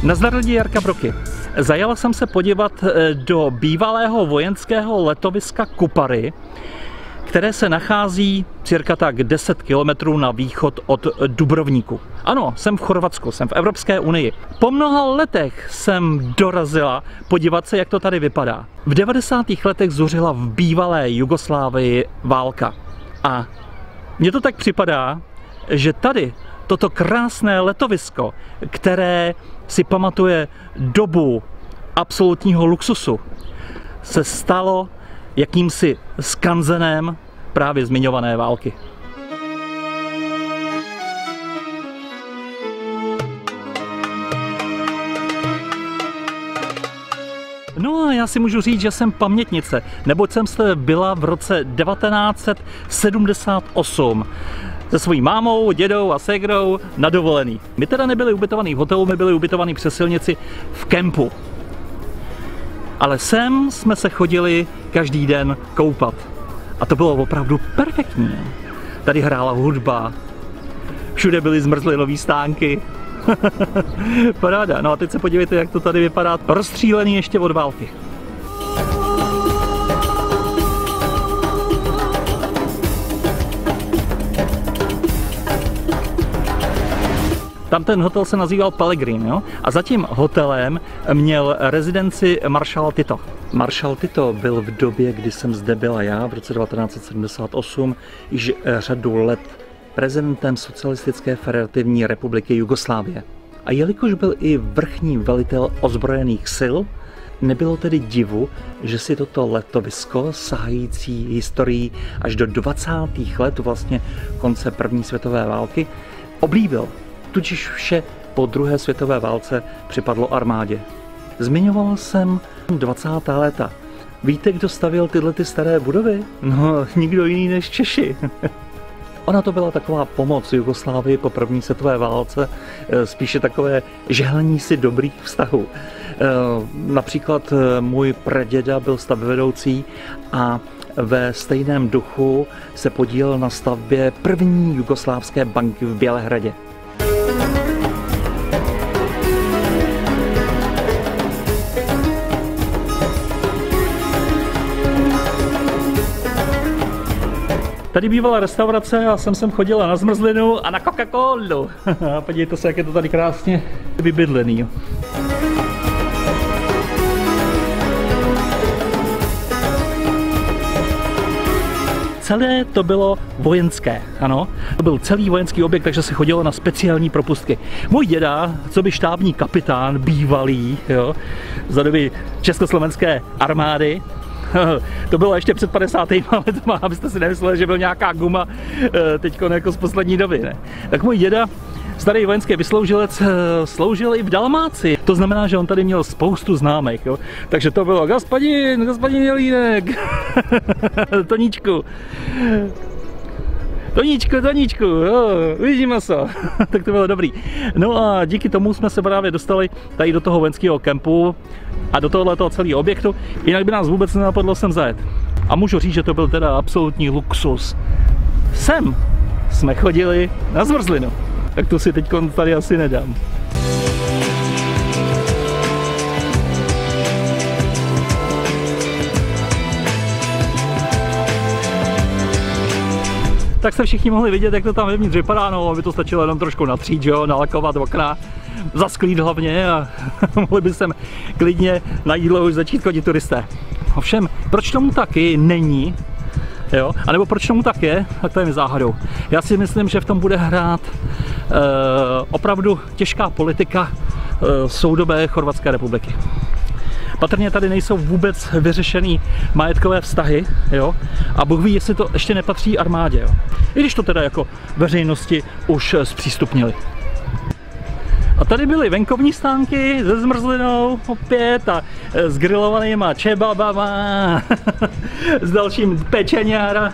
Nazdar lidi, Jarka Broky. Zajel jsem se podívat do bývalého vojenského letoviska Kupary, které se nachází cirka tak 10 kilometrů na východ od Dubrovníku. Ano, jsem v Chorvatsku, jsem v Evropské unii. Po mnoha letech jsem dorazila podívat se, jak to tady vypadá. V 90. letech zuřila v bývalé Jugoslávii válka. A mně to tak připadá, že tady toto krásné letovisko, které si pamatuje dobu absolutního luxusu, se stalo jakýmsi skanzenem právě zmiňované války. No a já si můžu říct, že jsem pamětnice, neboť jsem se byla v roce 1978 se svojí mámou, dědou a ségrou na dovolený. My teda nebyli ubytovaní v hotelu, my byli ubytovaní přes silnici v kempu. Ale sem jsme se chodili každý den koupat. A to bylo opravdu perfektní. Tady hrála hudba, všude byly zmrzlinové stánky. Paráda. No a teď se podívejte, jak to tady vypadá. Rozstřílený ještě od války. Tam ten hotel se nazýval Pellegrin, jo? A za tím hotelem měl rezidenci maršál Tito. Maršál Tito byl v době, kdy jsem zde byla já, v roce 1978, již řadu let prezidentem Socialistické federativní republiky Jugoslávie. A jelikož byl i vrchní velitel ozbrojených sil, nebylo tedy divu, že si toto letovisko sahající historií až do 20. let, vlastně konce první světové války, oblíbil. Tudíž vše po druhé světové válce připadlo armádě. Zmiňoval jsem 20. léta. Víte, kdo stavěl tyhle staré budovy? No, nikdo jiný než Češi. Ona to byla taková pomoc Jugoslávii po první světové válce, spíše takové žehlení si dobrých vztahů. Například můj praděda byl stavbyvedoucí a ve stejném duchu se podílel na stavbě první jugoslávské banky v Bělehradě. Tady bývala restaurace a jsem chodila na zmrzlinu a na Coca-Colu. Podívejte se, jak je to tady krásně vybydlený. Celé to bylo vojenské, ano. To byl celý vojenský objekt, takže se chodilo na speciální propustky. Můj děda, co by štábní kapitán, bývalý, jo, za doby československé armády, to bylo ještě před 50. letama, abyste si nemysleli, že byl nějaká guma teďko jako z poslední doby, ne? Tak můj děda, starý vojenský vysloužilec, sloužil i v Dalmácii. To znamená, že on tady měl spoustu známých, jo? Takže to bylo Gaspadin Jelínek, Toníčku, jo, vidíme se. Tak to bylo dobrý. No a díky tomu jsme se právě dostali tady do toho vojenského kempu a do tohoto celého objektu, jinak by nás vůbec nenapadlo sem zajet. A můžu říct, že to byl teda absolutní luxus. Sem jsme chodili na zmrzlinu. Tak to si teď tady asi nedám. Tak jste všichni mohli vidět, jak to tam vevnitř vypadá, no, aby to stačilo jenom trošku natřít, jo, nalakovat okna, zasklít hlavně a mohli by sem klidně na jídlo už začít chodit turisté. Ovšem, proč tomu taky není, jo, anebo proč tomu tak je, tak to je mi záhadou. Já si myslím, že v tom bude hrát opravdu těžká politika soudobé Chorvatské republiky. Patrně tady nejsou vůbec vyřešený majetkové vztahy, jo? A Bůh ví, jestli to ještě nepatří armádě, jo? I když to teda jako veřejnosti už zpřístupnili. A tady byly venkovní stánky se zmrzlinou opět a s grilovanýma čebabama, s dalším pečeňára.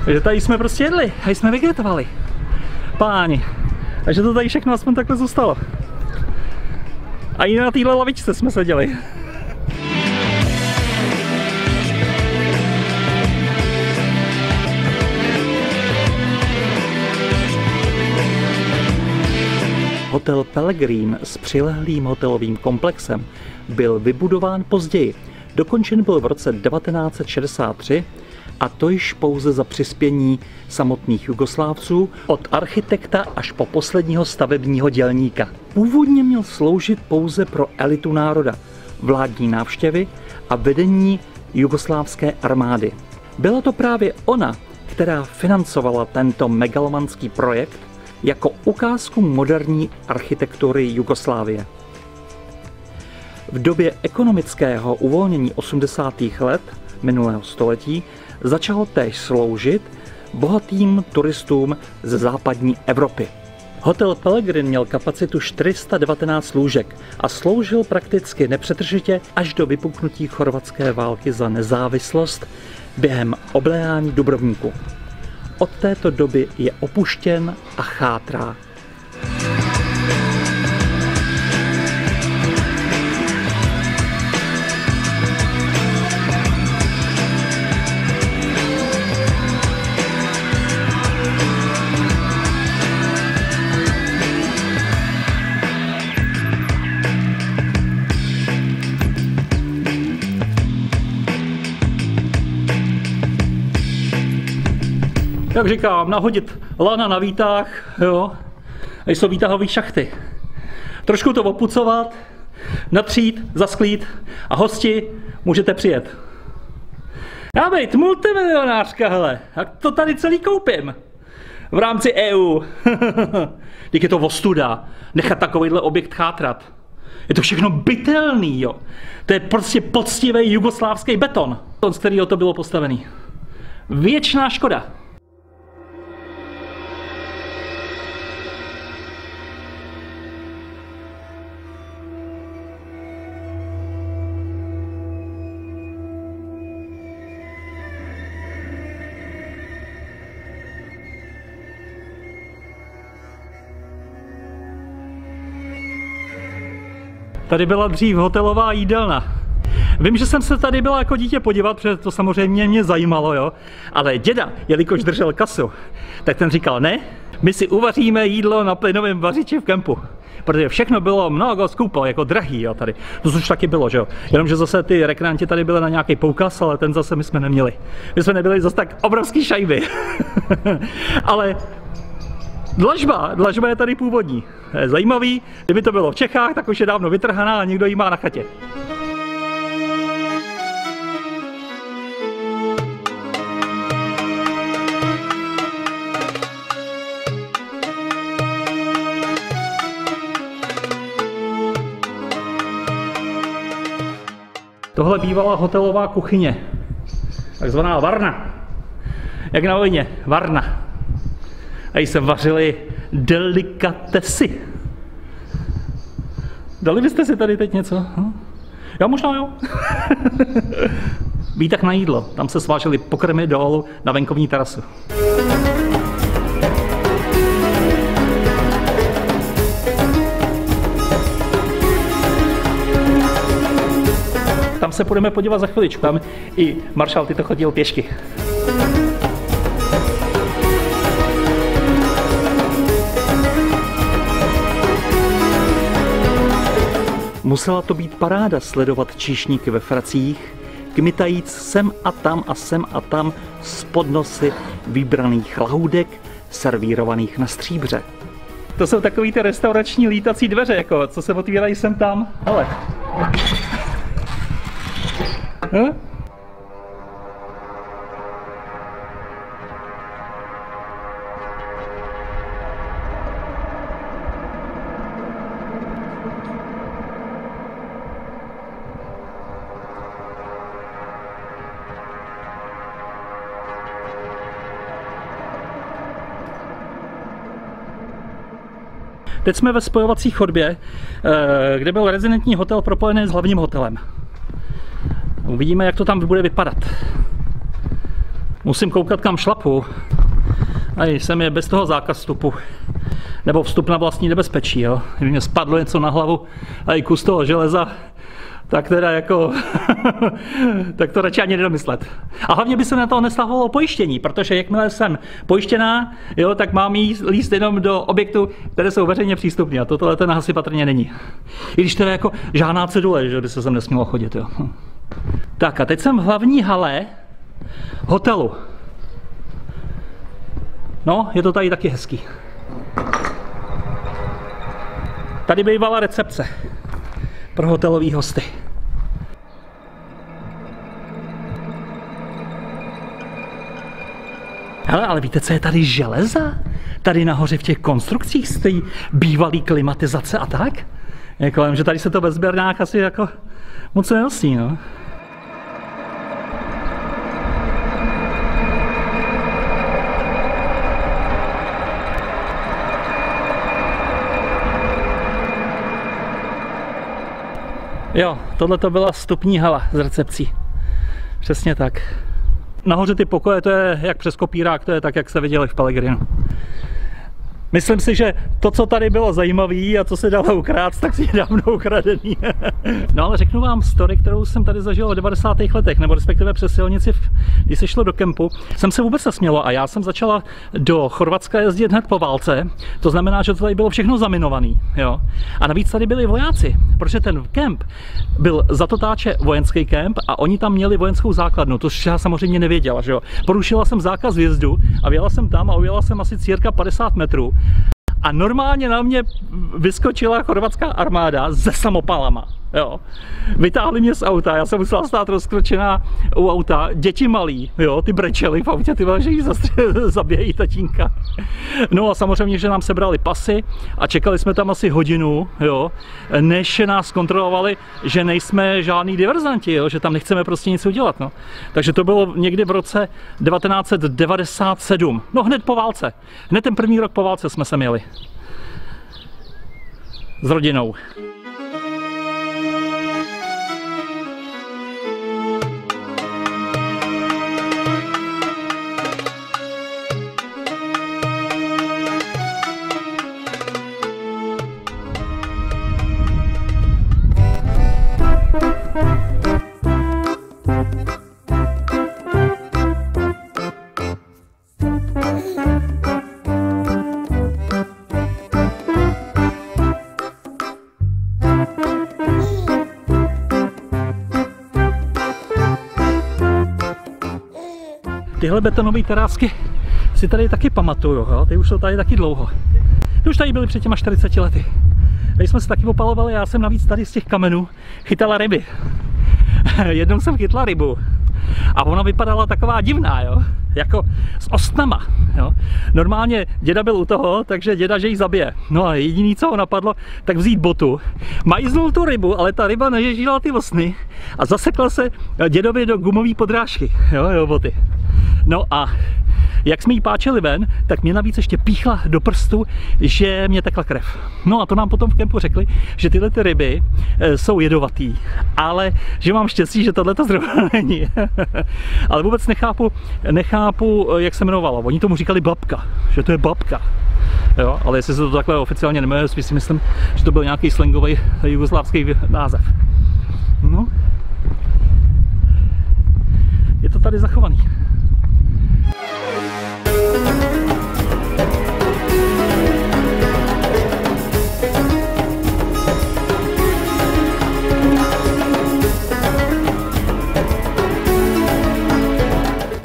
Takže tady jsme prostě jedli a jsme vegetovali. Páni. Takže to tady všechno aspoň takhle zůstalo. A i na téhle lavičce jsme seděli. Hotel Pellegrin s přilehlým hotelovým komplexem byl vybudován později. Dokončen byl v roce 1963 a to již pouze za přispění samotných Jugoslávců od architekta až po posledního stavebního dělníka. Původně měl sloužit pouze pro elitu národa, vládní návštěvy a vedení jugoslávské armády. Byla to právě ona, která financovala tento megalomanský projekt jako ukázku moderní architektury Jugoslávie. V době ekonomického uvolnění 80. let minulého století začal též sloužit bohatým turistům ze západní Evropy. Hotel Pellegrin měl kapacitu 419 lůžek a sloužil prakticky nepřetržitě až do vypuknutí chorvatské války za nezávislost během obléhání Dubrovníku. Od této doby je opuštěn a chátrá. Jak říkám, nahodit lana na výtah, jo, a jsou výtahové šachty. Trošku to opucovat, natřít, zasklít a hosti můžete přijet. Já být multimilionářka, hele, a to tady celý koupím. V rámci EU. Díky to ostuda, nechat takovýhle objekt chátrat. Je to všechno bytelný, jo. To je prostě poctivý jugoslávský beton, z kterého to bylo postavený. Věčná škoda. Tady byla dřív hotelová jídelna. Vím, že jsem se tady byla jako dítě podívat, protože to samozřejmě mě zajímalo, jo. Ale děda, jelikož držel kasu, tak ten říkal, ne, my si uvaříme jídlo na plynovém vařiči v kempu. Protože všechno bylo mnoho skupo, jako drahý, jo, tady. To už taky bylo, že jo. Jenomže zase ty rekreanti tady byly na nějaký poukaz, ale ten zase my jsme neměli. My jsme nebyli zase tak obrovský šajby. Ale dlažba je tady původní. Je zajímavý, kdyby to bylo v Čechách, tak už je dávno vytrhaná a někdo ji má na chatě. Tohle bývala hotelová kuchyně, takzvaná varna. Jak na vojně, varna. Tady se vařily delikatesy. Dali byste si tady teď něco? Já možná jo. Výtah na jídlo. Tam se svážely pokrmy dolů na venkovní terasu. Tam se půjdeme podívat za chviličku. Tam i maršál Tito chodil pěšky. Musela to být paráda sledovat číšníky ve fracích, kmitajíc sem a tam z podnosy vybraných lahůdek, servírovaných na stříbře. To jsou takový ty restaurační lítací dveře, jako, co se otvírají sem tam. Hele. Teď jsme ve spojovací chodbě, kde byl rezidentní hotel propojený s hlavním hotelem. Uvidíme, jak to tam bude vypadat. Musím koukat, kam šlapu. A sem je bez toho zákaz vstupu. Nebo vstup na vlastní nebezpečí. Jo? Kdyby mě spadlo něco na hlavu a i kus toho železa, tak teda jako, tak to radši ani nedomyslet. A hlavně by se na to nestahovalo pojištění, protože jakmile jsem pojištěná, jo, tak mám líst jenom do objektů, které jsou veřejně přístupné. A tohle ten asi patrně není. I když teda jako žádná cedule, že by se sem nesmělo chodit, jo. Tak a teď jsem v hlavní hale hotelu. No, je to tady taky hezký. Tady bývala recepce pro hotelový hosty. Hele, ale víte, co je tady železa? Tady nahoře v těch konstrukcích stojí bývalý klimatizace a tak? Jako, že tady se to ve sběrnách asi jako moc nenosí, no. Jo, tohle to byla vstupní hala z recepcí. Přesně tak. Nahoře ty pokoje, to je jak přes kopírák, to je tak, jak jste viděli v Pellegrinu. Myslím si, že to, co tady bylo zajímavé a co se dalo ukrást, tak si je dávno ukradený. No ale řeknu vám story, kterou jsem tady zažil v 90. letech, nebo respektive přes silnici, když se šlo do kempu, jsem se vůbec nesmělo a já jsem začala do Chorvatska jezdit hned po válce. To znamená, že to tady bylo všechno zaminovaný. Jo? A navíc tady byli vojáci, protože ten kemp byl za Totáče vojenský kemp a oni tam měli vojenskou základnu, to já samozřejmě nevěděla. Že jo? Porušila jsem zákaz vjezdu a vyjela jsem tam a ujela jsem asi cirka 50 metrů. A normálně na mě vyskočila chorvatská armáda se samopalama. Jo. Vytáhli mě z auta, já jsem musela stát rozkročená u auta, děti malí, jo, ty brečely v autě, ty že jí zabíjejí tatínka. No a samozřejmě, že nám sebrali pasy a čekali jsme tam asi hodinu, jo, než nás kontrolovali, že nejsme žádný diverzanti, jo, že tam nechceme prostě nic udělat. No. Takže to bylo někdy v roce 1997, no hned po válce, hned ten první rok po válce jsme sem jeli. S rodinou. Tyhle betonové terásky si tady taky pamatuju, jo? Ty už jsou tady taky dlouho. Ty už tady byly před těma 40 lety. Tady jsme se taky opalovali, já jsem navíc tady z těch kamenů chytala ryby. Jednou jsem chytla rybu a ona vypadala taková divná, jo? Jako s ostnama. Jo? Normálně děda byl u toho, takže děda, že ji zabije. No a jediný, co ho napadlo, tak vzít botu. Majznul tu rybu, ale ta ryba nežila ty ostny a zasekla se dědovi do gumové podrážky, jo, boty. No a jak jsme jí páčili ven, tak mě navíc ještě píchla do prstu, že mě tekla krev. No a to nám potom v kempu řekli, že tyhle ty ryby jsou jedovatý, ale že mám štěstí, že tohle to zrovna není. Ale vůbec nechápu, jak se jmenovalo. Oni tomu říkali babka, že to je babka. Jo, ale jestli se to takhle oficiálně nemenuje, si myslím, že to byl nějaký slangový jugoslávský název. No. Je to tady zachovaný.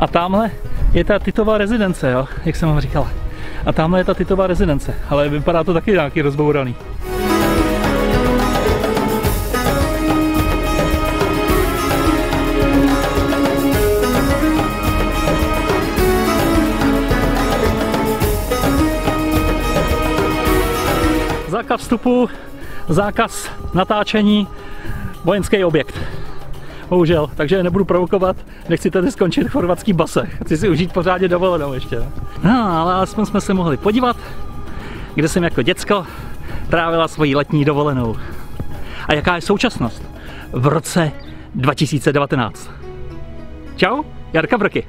A tamhle je ta Titova rezidence, jo, jak jsem vám říkala. A tamhle je ta Titova rezidence, ale vypadá to taky nějaký rozbouraný. Zákaz vstupu, zákaz natáčení, vojenský objekt. Bohužel, takže nebudu provokovat, nechci tady skončit v chorvatský base. Chci si užít pořádně dovolenou ještě. No, ale alespoň jsme se mohli podívat, kde jsem jako děcko trávila svoji letní dovolenou. A jaká je současnost v roce 2019. Čau, Jarka Brky.